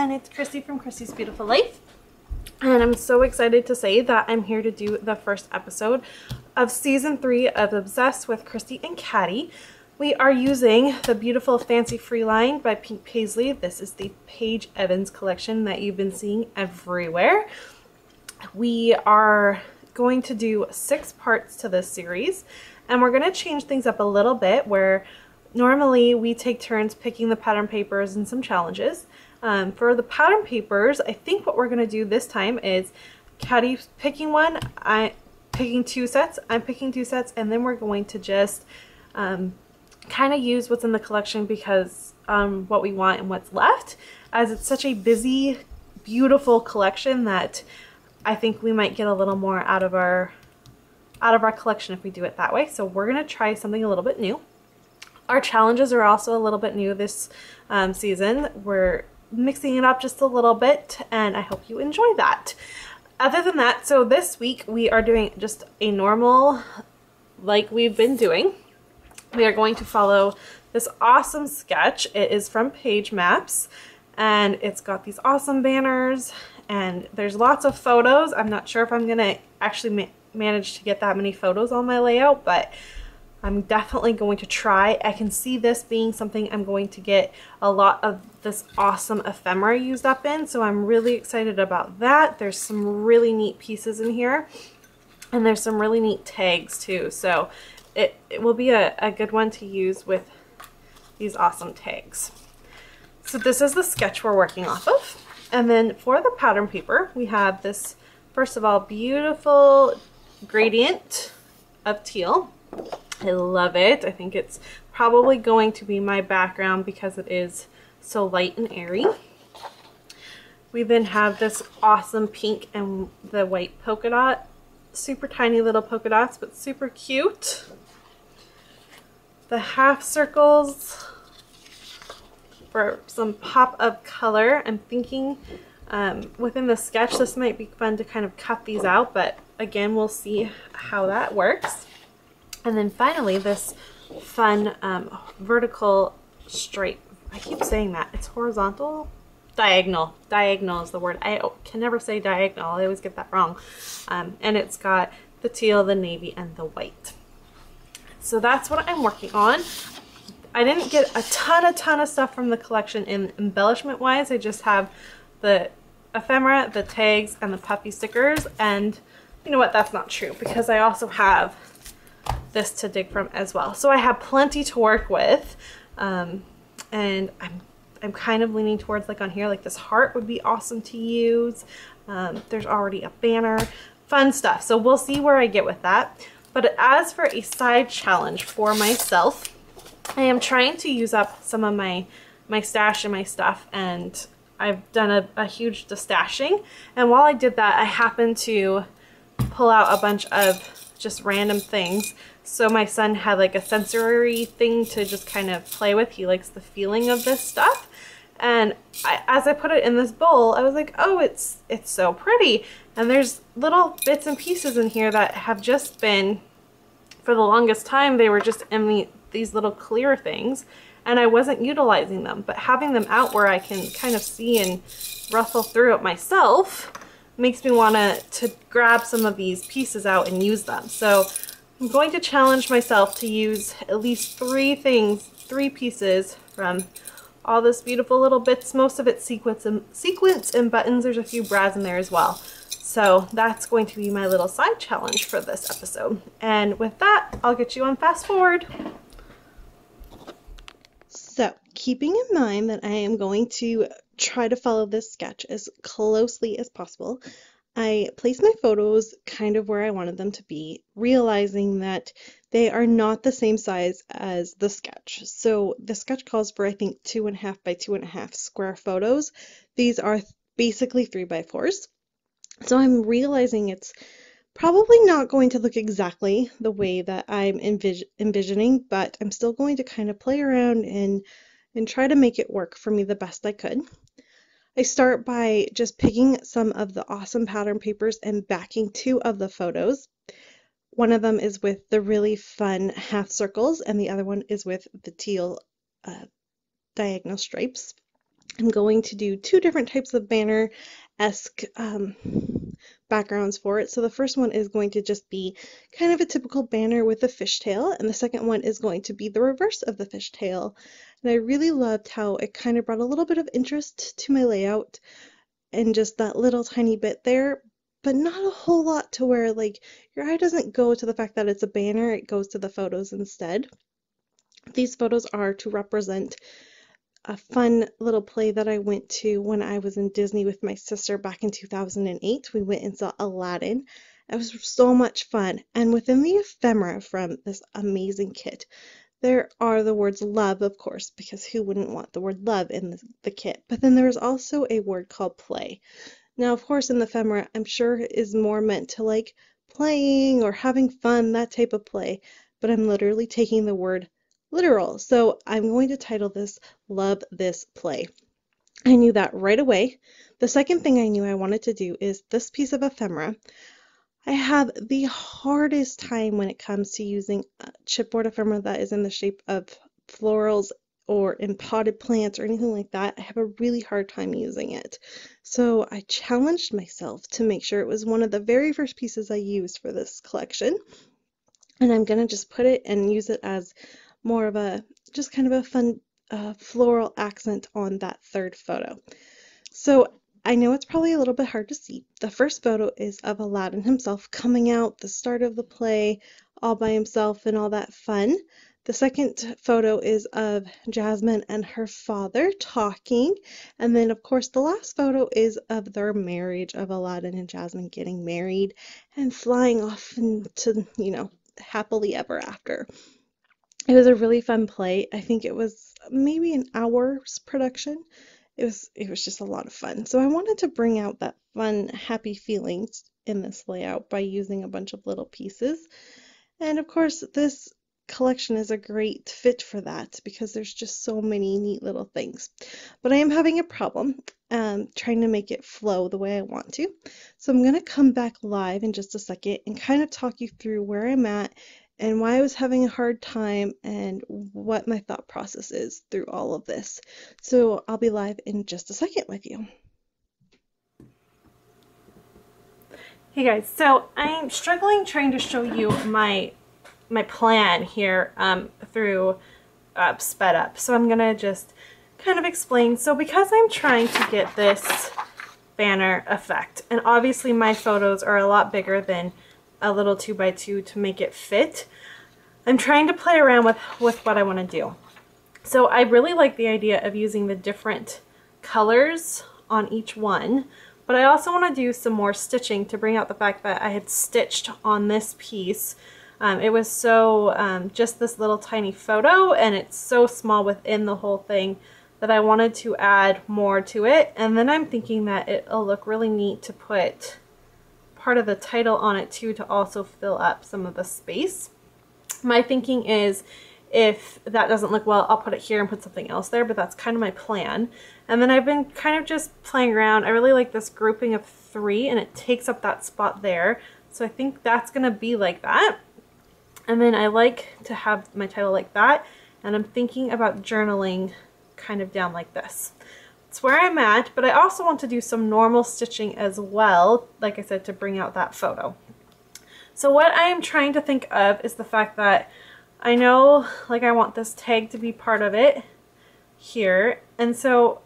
and it's Christy from Christy's Beautiful Life. And I'm so excited to say that I'm here to do the first episode of season 3 of Obsessed with Christy and Caddy. We are using the beautiful Fancy Free line by Pink Paisley. This is the Paige Evans collection that you've been seeing everywhere. We are going to do 6 parts to this series, and we're going to change things up a little bit where normally we take turns picking the pattern papers and some challenges. For the pattern papers, I think what we're going to do this time is Caddy's picking one, I'm picking 2 sets, I'm picking 2 sets, and then we're going to just kind of use what's in the collection because what we want and what's left, as it's such a busy, beautiful collection that I think we might get a little more out of our collection if we do it that way. So we're going to try something a little bit new. Our challenges are also a little bit new this season. We're mixing it up just a little bit, and I hope you enjoy that. Other than that, so this week we are doing just a normal, like we've been doing. We are going to follow this awesome sketch. It is from Pagemaps, and it's got these awesome banners, and there's lots of photos. I'm not sure if I'm going to actually manage to get that many photos on my layout, but I'm definitely going to try. I can see this being something I'm going to get a lot of this awesome ephemera used up in, so I'm really excited about that. There's some really neat pieces in here, and there's some really neat tags too, so it will be a good one to use with these awesome tags. So this is the sketch we're working off of, and then for the pattern paper we have this, first of all, beautiful gradient of teal. I love it. I think it's probably going to be my background because it is so light and airy. We then have this awesome pink and the white polka dot. Super tiny little polka dots, but super cute. The half circles for some pop of color. I'm thinking within the sketch this might be fun to kind of cut these out, but again, we'll see how that works. And then finally, this fun vertical stripe. I keep saying that. It's horizontal? Diagonal. Diagonal is the word. I can never say diagonal. I always get that wrong. And it's got the teal, the navy, and the white. So that's what I'm working on. I didn't get a ton of stuff from the collection in embellishment-wise. I just have the ephemera, the tags, and the puffy stickers. And you know what? That's not true because I also have this to dig from as well. So I have plenty to work with, and I'm kind of leaning towards, like on here, like this heart would be awesome to use. There's already a banner, fun stuff. So we'll see where I get with that. But as for a side challenge for myself, I am trying to use up some of my stash and my stuff, and I've done a huge destashing. And while I did that, I happened to pull out a bunch of just random things. So my son had like a sensory thing to just kind of play with. He likes the feeling of this stuff. And as I put it in this bowl, I was like, oh, it's so pretty. And there's little bits and pieces in here that have just been, for the longest time, they were just in these little clear things, and I wasn't utilizing them. But having them out where I can kind of see and ruffle through it myself makes me want to grab some of these pieces out and use them. So I'm going to challenge myself to use at least 3 pieces from all this beautiful little bits. Most of it's sequins and buttons. There's a few brads in there as well. So that's going to be my little side challenge for this episode. And with that, I'll get you on fast forward. So keeping in mind that I am going to try to follow this sketch as closely as possible, I placed my photos kind of where I wanted them to be, realizing that they are not the same size as the sketch. So the sketch calls for, I think, 2.5 by 2.5 square photos. These are basically 3 by 4s. So I'm realizing it's probably not going to look exactly the way that I'm envisioning, but I'm still going to kind of play around and try to make it work for me the best I could. I start by just picking some of the awesome pattern papers and backing 2 of the photos. One of them is with the really fun half circles, and the other one is with the teal diagonal stripes. I'm going to do two different types of banner-esque backgrounds for it. So the first one is going to just be kind of a typical banner with a fishtail, and the second one is going to be the reverse of the fishtail. And I really loved how it kind of brought a little bit of interest to my layout and just that little tiny bit there, but not a whole lot to where like your eye doesn't go to the fact that it's a banner, it goes to the photos instead. These photos are to represent a fun little play that I went to when I was in Disney with my sister back in 2008. We went and saw Aladdin. It was so much fun. And within the ephemera from this amazing kit, there are the words love, of course, because who wouldn't want the word love in the kit? But then there's also a word called play. Now, of course, in the ephemera, I'm sure is more meant to like playing or having fun, that type of play. But I'm literally taking the word literal. So I'm going to title this Love This Play. I knew that right away. The second thing I knew I wanted to do is this piece of ephemera. I have the hardest time when it comes to using chipboard ephemera that is in the shape of florals or in potted plants or anything like that. I have a really hard time using it. So I challenged myself to make sure it was one of the very first pieces I used for this collection. And I'm going to just put it and use it as more of a, just kind of a fun floral accent on that third photo. So I know it's probably a little bit hard to see. The first photo is of Aladdin himself coming out, the start of the play, all by himself and all that fun. The second photo is of Jasmine and her father talking. And then, of course, the last photo is of their marriage, of Aladdin and Jasmine getting married and flying off into, you know, happily ever after. It was a really fun play. I think it was maybe an hour's production. It was just a lot of fun. So I wanted to bring out that fun, happy feelings in this layout by using a bunch of little pieces. And of course, this collection is a great fit for that because there's just so many neat little things. But I am having a problem trying to make it flow the way I want to. So I'm going to come back live in just a second and kind of talk you through where I'm at and why I was having a hard time and what my thought process is through all of this. So I'll be live in just a second with you. Hey guys, so I'm struggling trying to show you my plan here through sped up. So I'm gonna just kind of explain. So because I'm trying to get this banner effect, and obviously my photos are a lot bigger than a little 2x2 to make it fit, I'm trying to play around with what I want to do. So I really like the idea of using the different colors on each one, but I also want to do some more stitching to bring out the fact that I had stitched on this piece. It was so just this little tiny photo, and it's so small within the whole thing that I wanted to add more to it. And then I'm thinking that it'll look really neat to put part of the title on it too, to also fill up some of the space. My thinking is if that doesn't look well, I'll put it here and put something else there, but that's kind of my plan. And then I've been kind of just playing around. I really like this grouping of 3 and it takes up that spot there. So I think that's gonna be like that. And then I like to have my title like that. And I'm thinking about journaling kind of down like this. It's where I'm at, but I also want to do some normal stitching as well, like I said, to bring out that photo. So what I am trying to think of is the fact that I know like I want this tag to be part of it here, and so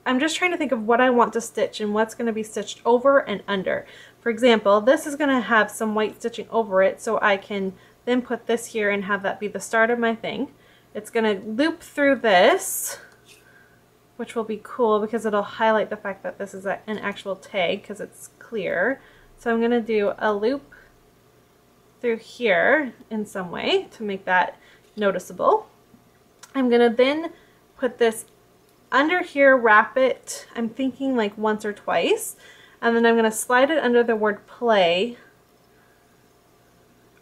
I'm just trying to think of what I want to stitch and what's going to be stitched over and under. For example, this is going to have some white stitching over it, so I can then put this here and have that be the start of my thing. It's going to loop through this, which will be cool because it'll highlight the fact that this is an actual tag because it's clear. So I'm going to do a loop through here in some way to make that noticeable. I'm going to then put this under here, wrap it, I'm thinking like once or twice, and then I'm going to slide it under the word play,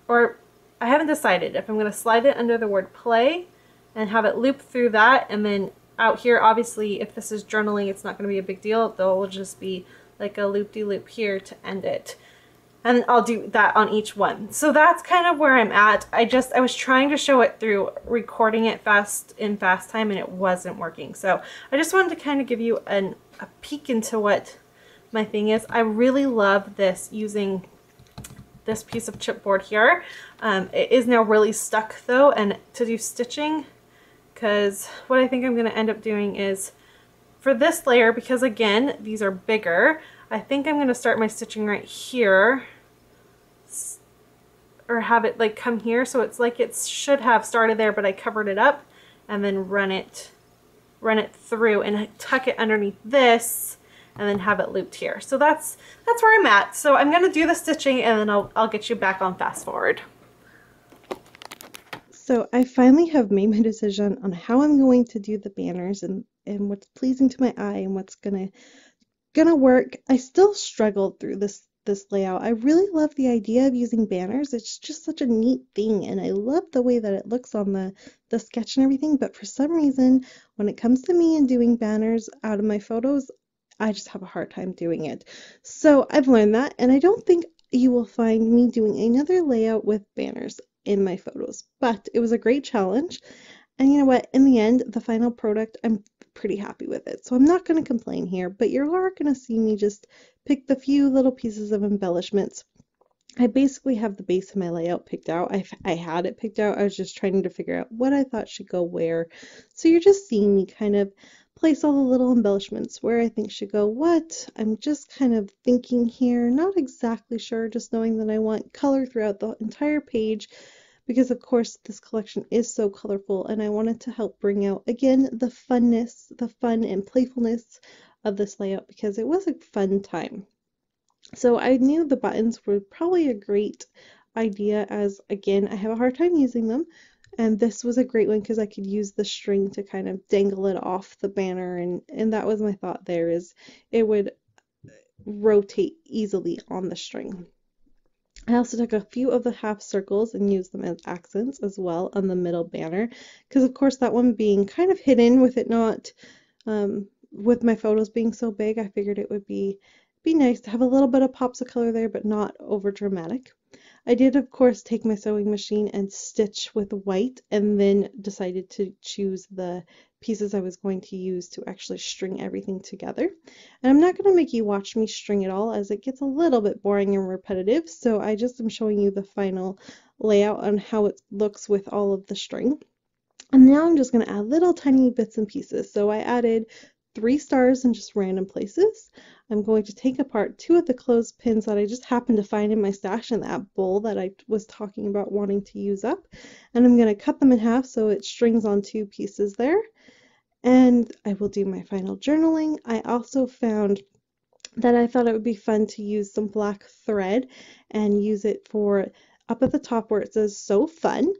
or I haven't decided if I'm going to slide it under the word play and have it loop through that, and then out here, obviously, if this is journaling, it's not going to be a big deal. There will just be like a loop-de-loop here to end it. and I'll do that on each one. So that's kind of where I'm at. I was trying to show it through recording it in fast time, and it wasn't working. So I just wanted to kind of give you a peek into what my thing is. I really love this, using this piece of chipboard here. It is now really stuck though, and to do stitching, because what I think I'm going to end up doing is, for this layer, because again these are bigger, I think I'm going to start my stitching right here, or have it like come here, so it's like it should have started there, but I covered it up, and then run it through and tuck it underneath this, and then have it looped here. So that's where I'm at. So I'm going to do the stitching, and then I'll get you back on fast forward. So I finally have made my decision on how I'm going to do the banners, and what's pleasing to my eye and what's gonna work. I still struggled through this layout. I really love the idea of using banners. It's just such a neat thing, and I love the way that it looks on the sketch and everything, but for some reason when it comes to me and doing banners out of my photos, I just have a hard time doing it. So I've learned that, and I don't think you will find me doing another layout with banners in my photos, but it was a great challenge. And you know what, in the end, the final product, I'm pretty happy with it. So I'm not going to complain here, but you are going to see me just pick the few little pieces of embellishments. I basically have the base of my layout picked out. I had it picked out. I was just trying to figure out what I thought should go where. So you're just seeing me kind of place all the little embellishments where I think should go what. I'm just kind of thinking here, not exactly sure, just knowing that I want color throughout the entire page, because of course this collection is so colorful, and I wanted to help bring out again the funness, the fun and playfulness of this layout, because it was a fun time. So I knew the buttons were probably a great idea, as again I have a hard time using them, and this was a great one because I could use the string to kind of dangle it off the banner, and that was my thought there, is it would rotate easily on the string. I also took a few of the half circles and used them as accents as well on the middle banner, because of course that one being kind of hidden, with it not, with my photos being so big, I figured it would be nice to have a little bit of pops of color there, but not over dramatic. I did of course take my sewing machine and stitch with white, and then decided to choose the pieces I was going to use to actually string everything together. And I'm not going to make you watch me string it all, as it gets a little bit boring and repetitive, so I just am showing you the final layout on how it looks with all of the string. And now I'm just going to add little tiny bits and pieces. So I added 3 stars in just random places. I'm going to take apart 2 of the clothespins that I just happened to find in my stash in that bowl that I was talking about wanting to use up. And I'm going to cut them in half so it strings on 2 pieces there. And I will do my final journaling. I also found that I thought it would be fun to use some black thread and use it for up at the top where it says "So Fun,"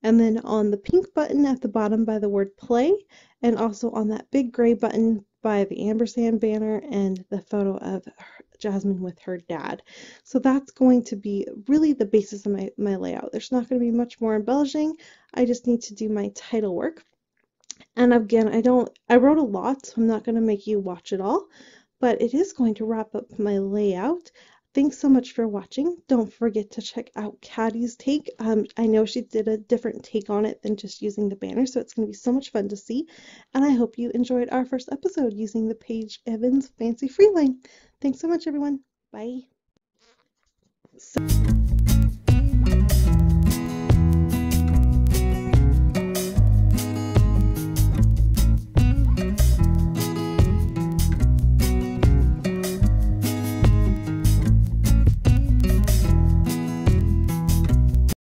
and then on the pink button at the bottom by the word "Play," and also on that big gray button by the ampersand banner and the photo of Jasmine with her dad. So that's going to be really the basis of my layout. There's not going to be much more embellishing. I just need to do my title work. And again, I wrote a lot, so I'm not going to make you watch it all, but it is going to wrap up my layout. Thanks so much for watching. Don't forget to check out Caddy's take. I know she did a different take on it than just using the banner, so it's going to be so much fun to see. And I hope you enjoyed our first episode using the Paige Evans Fancy Free line. Thanks so much, everyone. Bye.